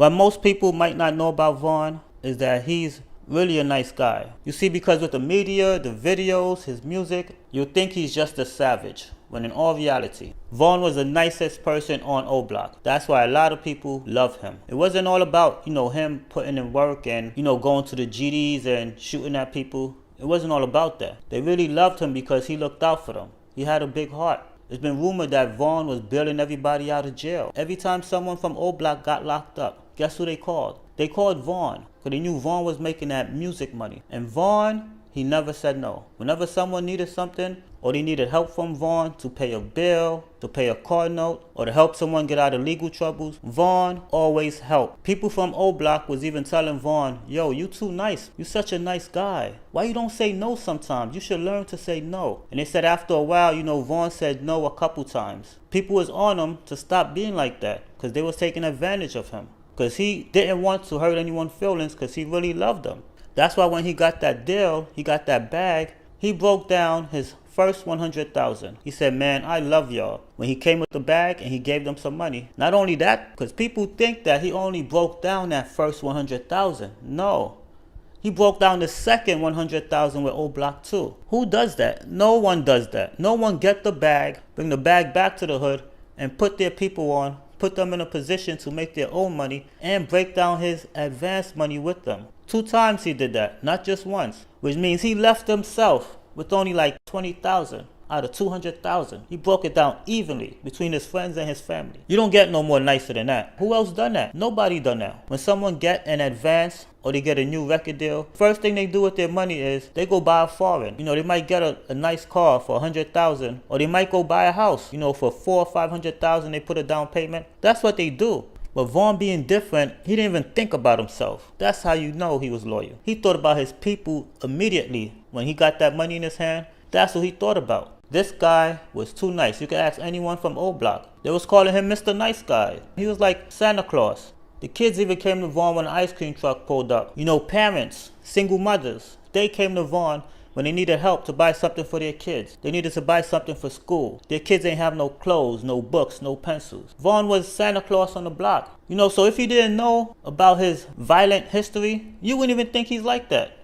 What most people might not know about Vaughn is that he's really a nice guy. You see, because with the media, the videos, his music, you'll think he's just a savage, when in all reality, Vaughn was the nicest person on O Block. That's why a lot of people love him. It wasn't all about, him putting in work and, going to the GDs and shooting at people. It wasn't all about that. They really loved him because he looked out for them. He had a big heart. It's been rumored that Vaughn was bailing everybody out of jail. Every time someone from O Block got locked up, guess who they called? They called Vaughn, because they knew Vaughn was making that music money. And Vaughn, he never said no. Whenever someone needed something, or they needed help from Vaughn to pay a bill, to pay a car note, or to help someone get out of legal troubles, Vaughn always helped. People from O Block was even telling Vaughn, yo, you too nice. You such a nice guy. Why you don't say no sometimes? You should learn to say no. And they said after a while, Vaughn said no a couple times. People was on him to stop being like that, because they was taking advantage of him. Because he didn't want to hurt anyone's feelings, because he really loved them. That's why when he got that deal, he got that bag, he broke down his first 100,000. He said, man, I love y'all. When he came with the bag and he gave them some money. Not only that, because people think that he only broke down that first 100,000. No. He broke down the second 100,000 with O Block too. Who does that? No one does that. No one get the bag, bring the bag back to the hood, and put their people on, put them in a position to make their own money, and break down his advance money with them. 2 times he did that, not just once. Which means he left himself with only like 20,000 out of 200,000. He broke it down evenly between his friends and his family. You don't get no more nicer than that. Who else done that? Nobody done that. When someone get an advance or they get a new record deal, first thing they do with their money is they go buy a foreign. They might get a nice car for 100,000, or they might go buy a house, for 400,000 or 500,000. They put a down payment. That's what they do. But Vaughn being different, he didn't even think about himself. That's how you know he was loyal. He thought about his people immediately. When he got that money in his hand, that's what he thought about. This guy was too nice. You could ask anyone from O Block. They was calling him Mr. Nice Guy. He was like Santa Claus. The kids even came to Vaughn when the ice cream truck pulled up. Parents, single mothers, they came to Vaughn when they needed help to buy something for their kids. They needed to buy something for school. Their kids ain't have no clothes, no books, no pencils. Vaughn was Santa Claus on the block. So if you didn't know about his violent history, you wouldn't even think he's like that.